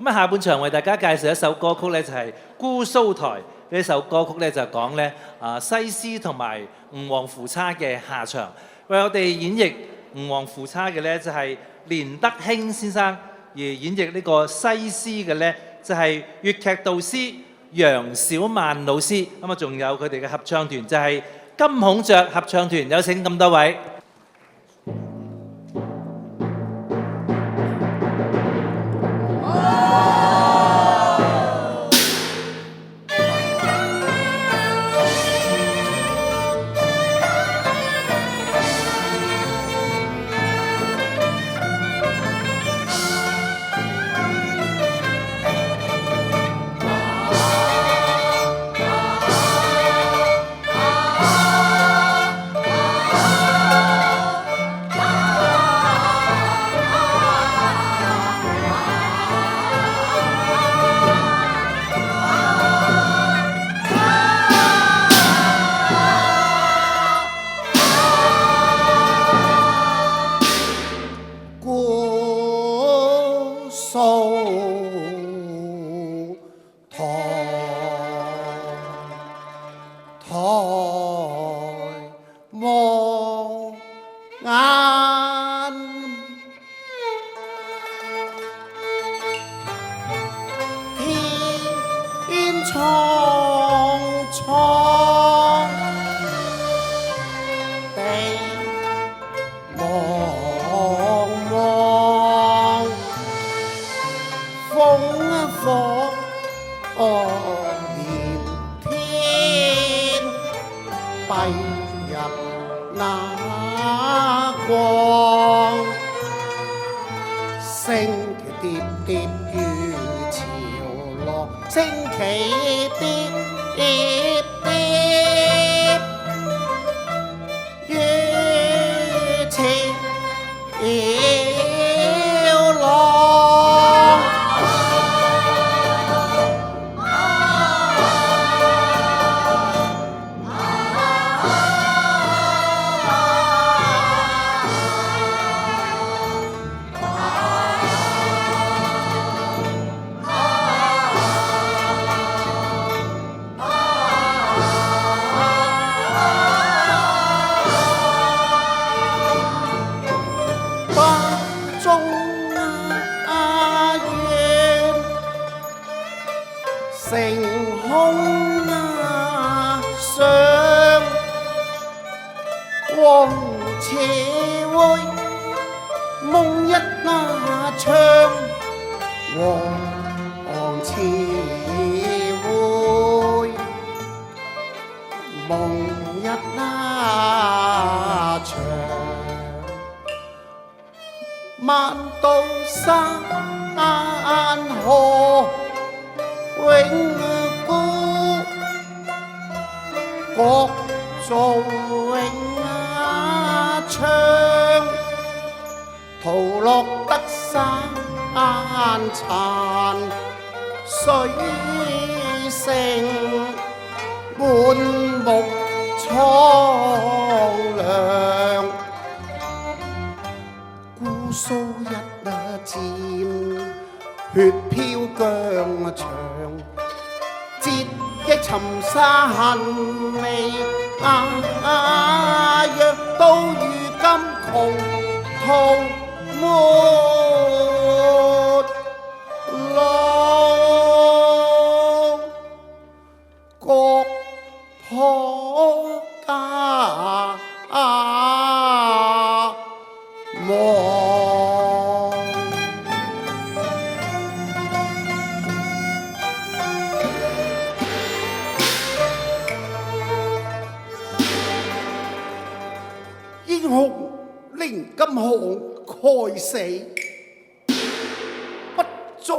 咁啊，下半場為大家介紹一首歌曲咧，就係《姑蘇台》呢首歌曲咧，就講咧西施同埋吳王夫差嘅下場。為我哋演繹吳王夫差嘅咧，就係連德興先生；而演繹呢個西施嘅咧，就係粵劇導師楊小曼老師。咁啊，仲有佢哋嘅合唱團就係金孔雀合唱團。有請咁多位。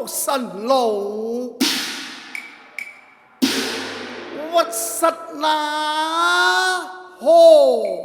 辛勞屈膝那何？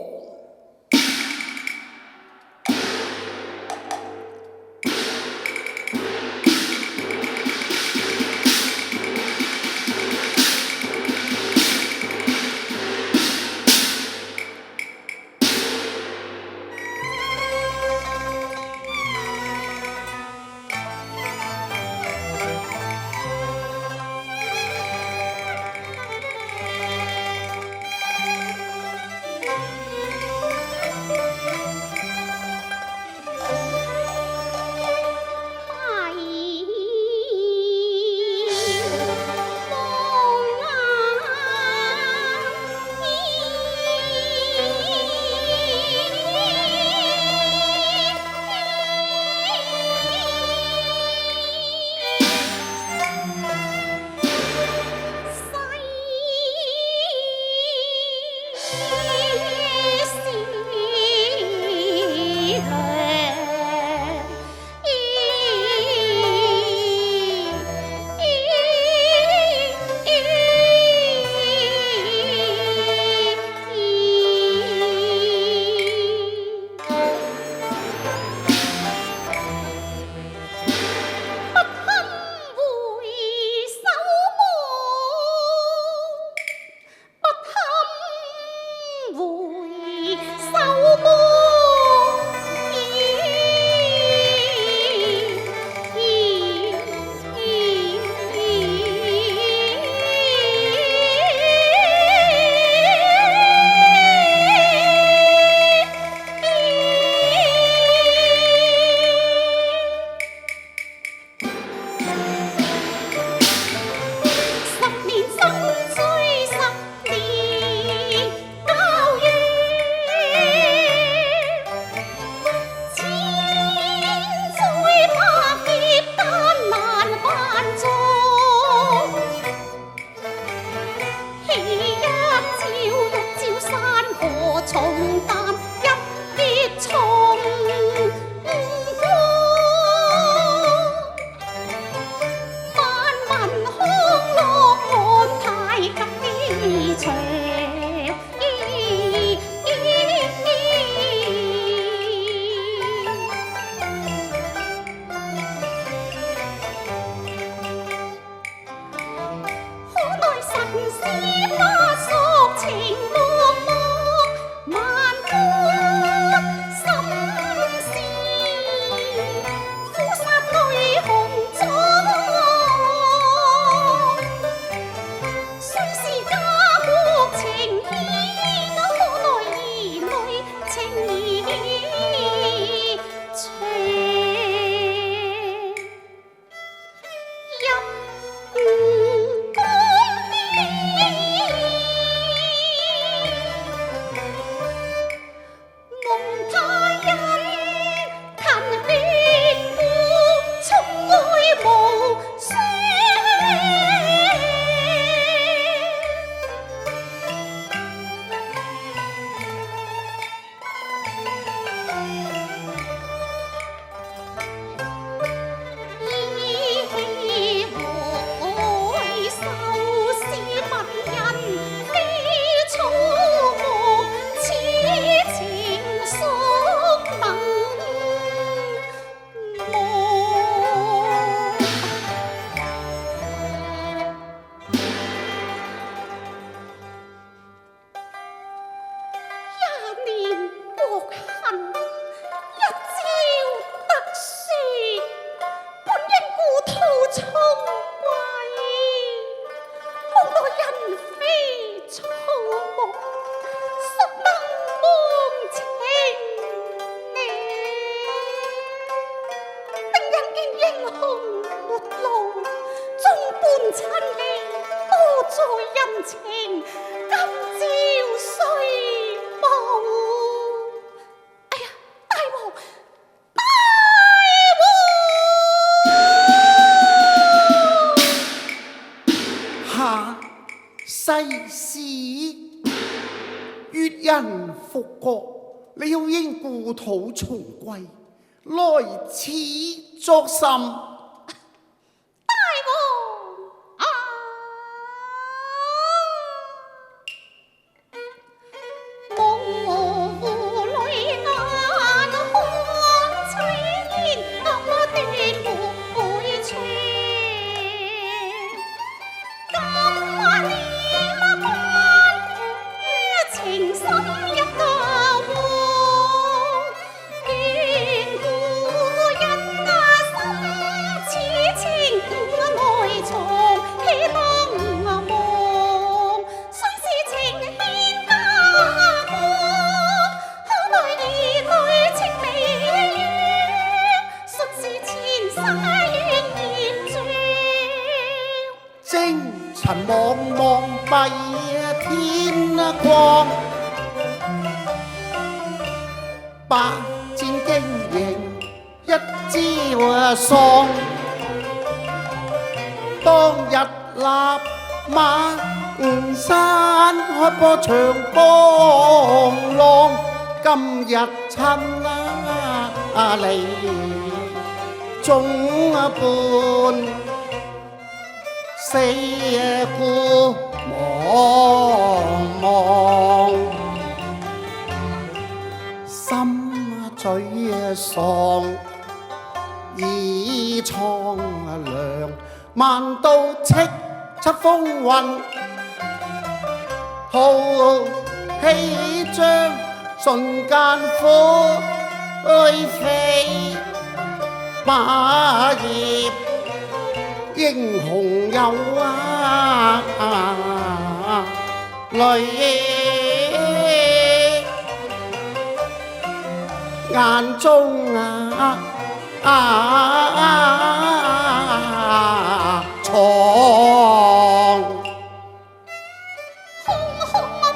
世事閱人復國，你要應故土重歸，來此作甚？大王啊！我湖裏眼看炊煙，我斷會穿。今晚念關於情深一個夢，見故人心此情內藏，喜當夢，雖是情牽家國，可奈兒女情未了，瞬是前世孽障。征塵茫茫蔽天光，百戰經營一朝喪。當日立馬吳山開波長江浪，今日親離眾伴。四顧茫茫，心最喪，已蒼涼。萬道叱咤風雲，浩氣將瞬間灰飛，馬業英雄有淚眼中藏。空空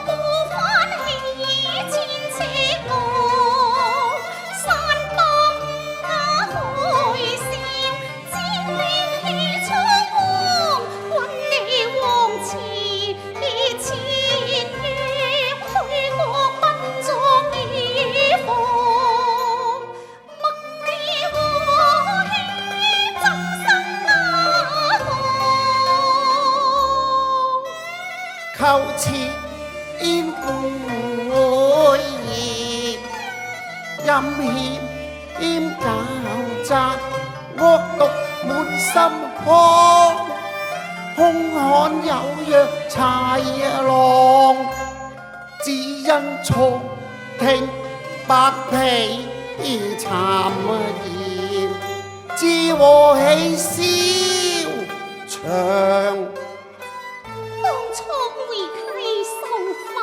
不返氣千尺浪，山東海嘯，戰亂氣蒼黃，君你往前前讓去國不作以防，默你和氣爭求似煙會熱，陰險兼狡詐，惡毒滿心腔，兇悍有若豺狼，只因錯聽白皮讒言，知和喜笑場。當初回溪受訓，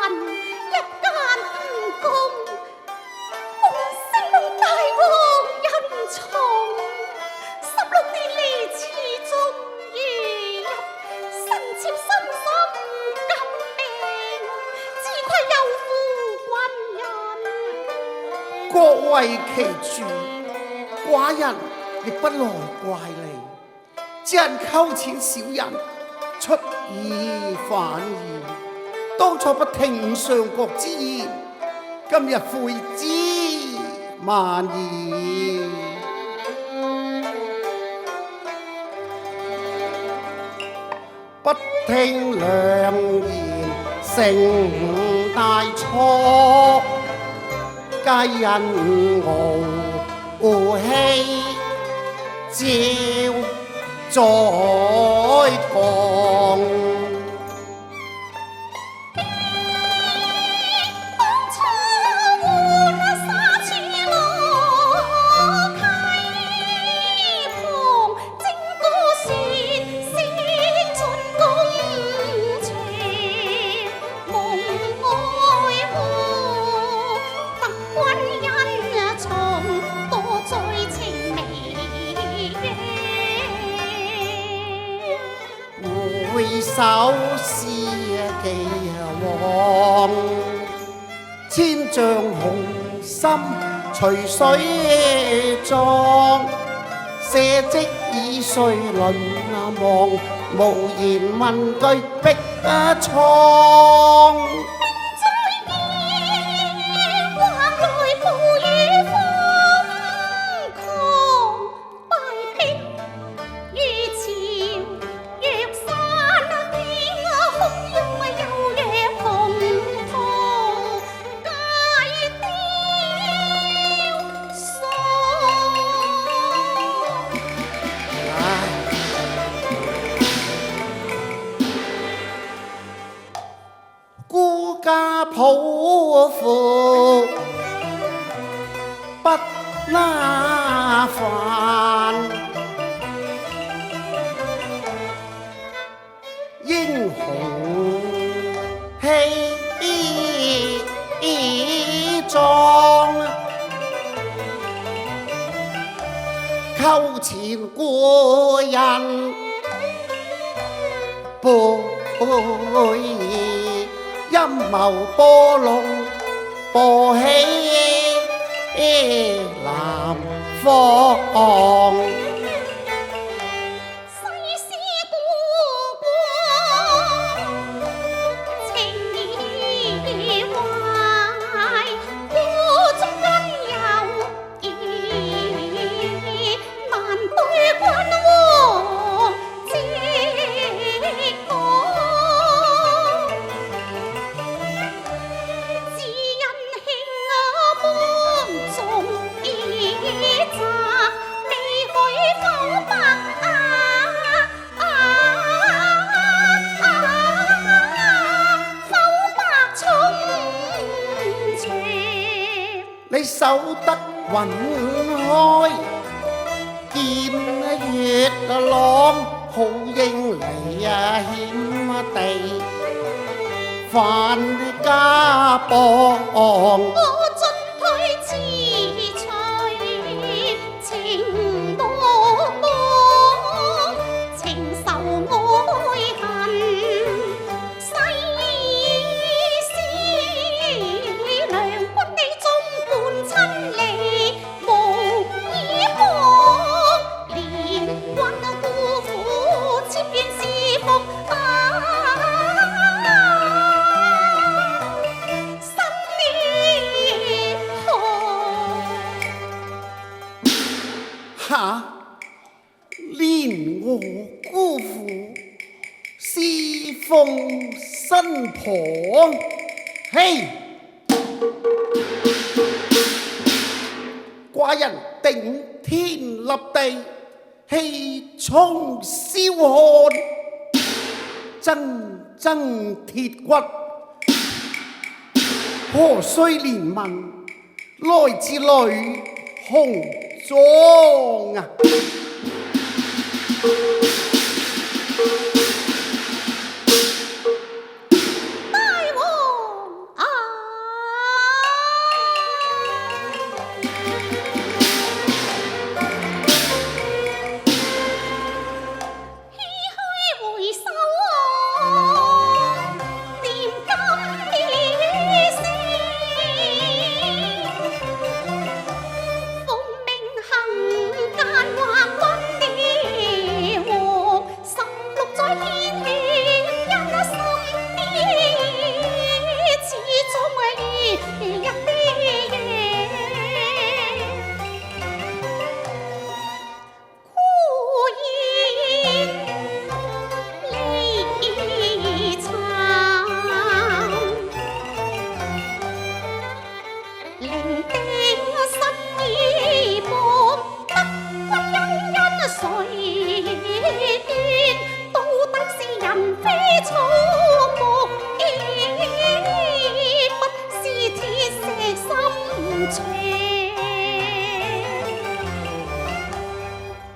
一間誤宮，滿城大王恩寵。16年嚟始終如一，臣妾深深感銘，自愧有負君人。各為其主，寡人亦不來怪你，只因溝淺小人，出爾反爾，當初不聽上國之言，今日悔之晚矣。不聽良言，成大錯，皆因傲氣，照在降。當初換沙處落溪旁，正歌説聲盡公情，夢愛河特君恩寵，多在情微。回首是既往，千丈紅心隨水撞，社稷已碎淪亡，無言問句逼瘡。孤家抱負不拿飯，英雄氣壯，溝前過人背義，陰謀波弄播起南方。世事過光，情義壞，禍中因有義，難對君王直講。只因兄幫眾義責，未許剖白剖白從前。你守得雲開，見月朗，好英嚟險地，犯家邦。我進退遲隨，情多多，情仇愛恨，世事良君你縱伴親離，無以報，連君孤苦，妾願是服。哈！連我姑父侍奉新婆，嘿！寡人頂天立地，氣衝霄漢，錚錚鐵骨，何須憐憫？來自女紅妝啊！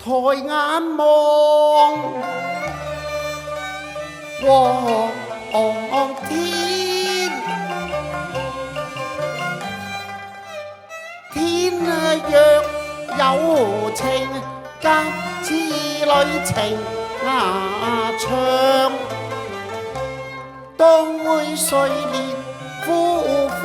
抬眼望，望天，天若有情，隔此女情長，都會碎裂枯芳。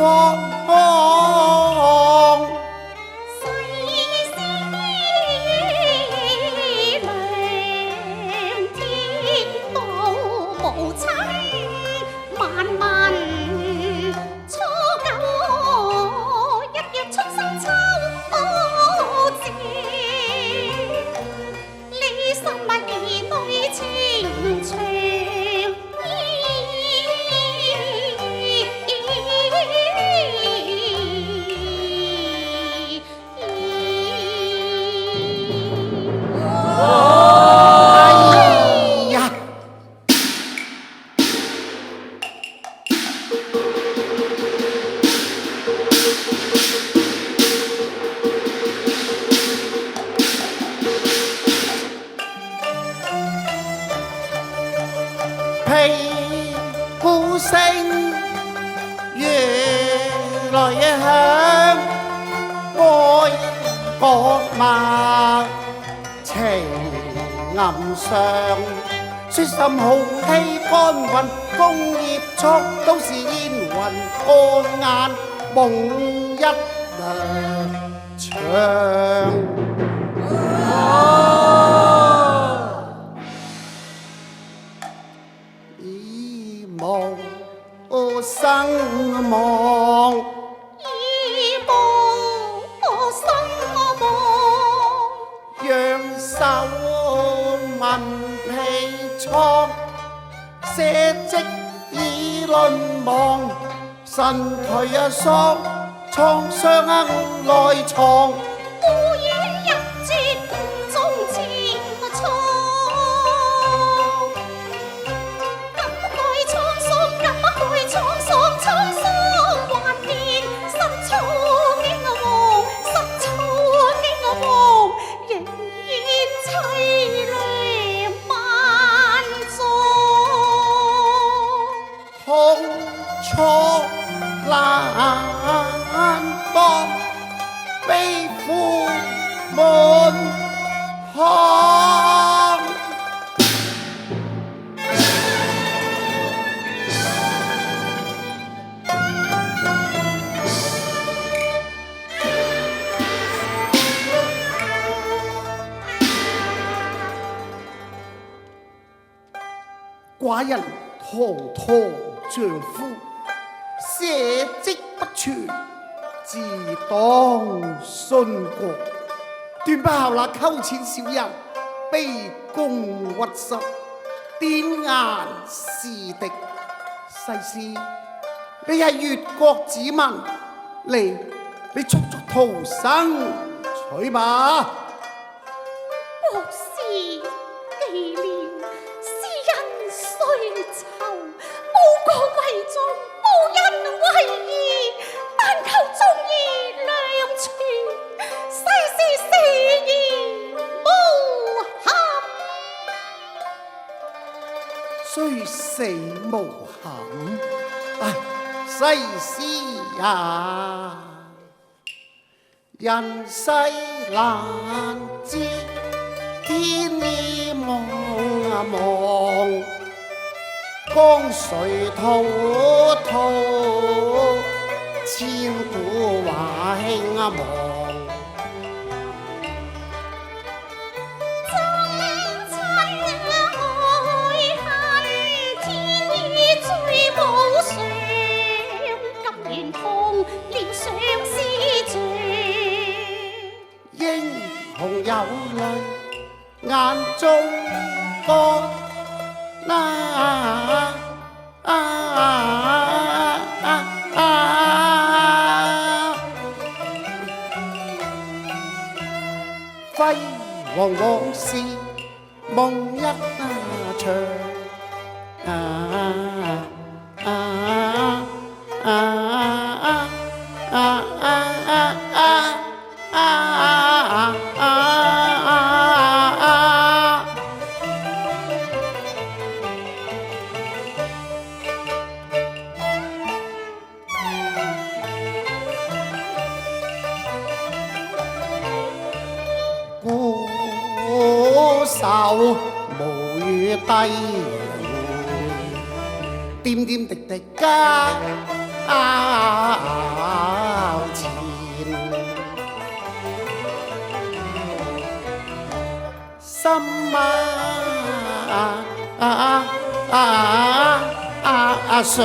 鼓聲越來越響，愛國默情暗傷，說心好氣乾雲，楓葉錯都是煙雲，過眼夢一場。生望，以夢生望，讓手紋皮瘡，寫跡已淪亡，身軀喪，創傷內藏。孤影一絕縱情創，感慨滄桑，感慨滄桑，滄桑幻變，失措驚惶，失措驚惶，仍然凄涼萬狀。痛楚難當，悲苦滿腔。寡人堂堂丈夫，社稷不全，自當殉國。斷不效那溝淺小人，卑躬屈膝，典顏是敵，西施，你係越國子民，嚟，你速速逃生取吧。國師記了，詩人雖囚，報國為重，報恩為義，但求忠義兩全，世事死而無憾。雖死無憾，唉，西施啊，人世難知，天意茫茫，江水滔滔，千古華興亡。英雄有淚眼中乾，輝煌往事夢一場。孤守無語低點點滴滴交纏，心上。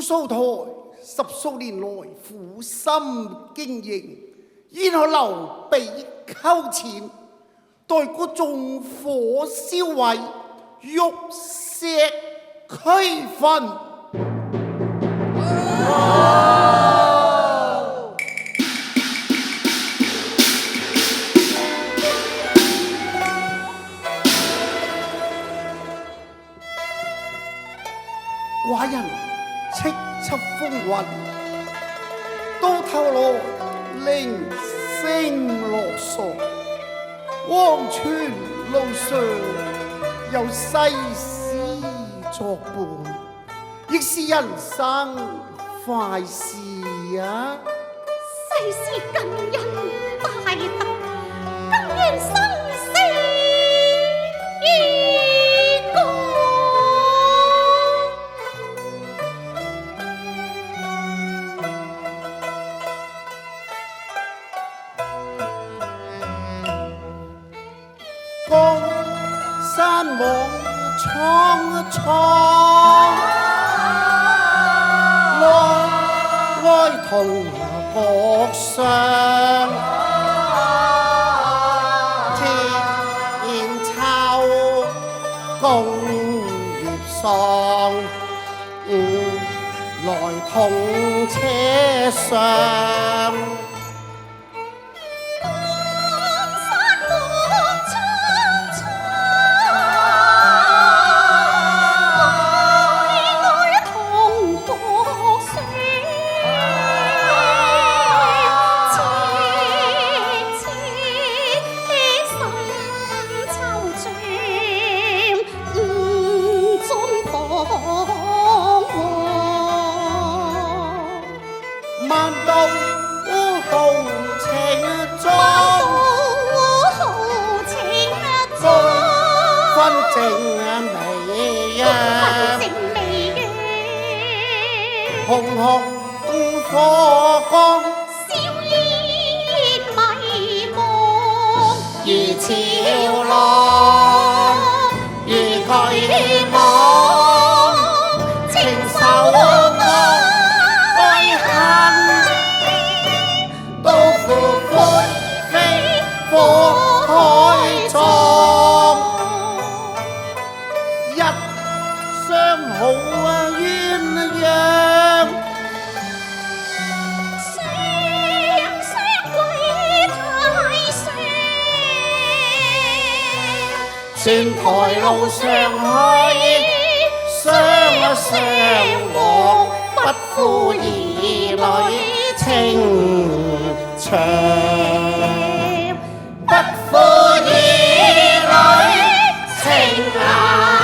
蘇台10數年來苦心經營，然後留備溝錢，待嗰縱火燒毀，玉石俱焚。寡人叱咤風雲，到頭來零星落索，黃泉路上有西施作伴，亦是人生快事啊！世事感恩大德，更願生死共。江山網蒼蒼，哀痛國殤，天秋共葉喪，來同車上。萬道豪情壯，分正美啊！紅紅火光，如潮浪，如巨網，情仇愛恨，都付灰飛火海葬。一雙好鴛鴦，船台路上去，相望，不負兒女情長，不負兒女情長。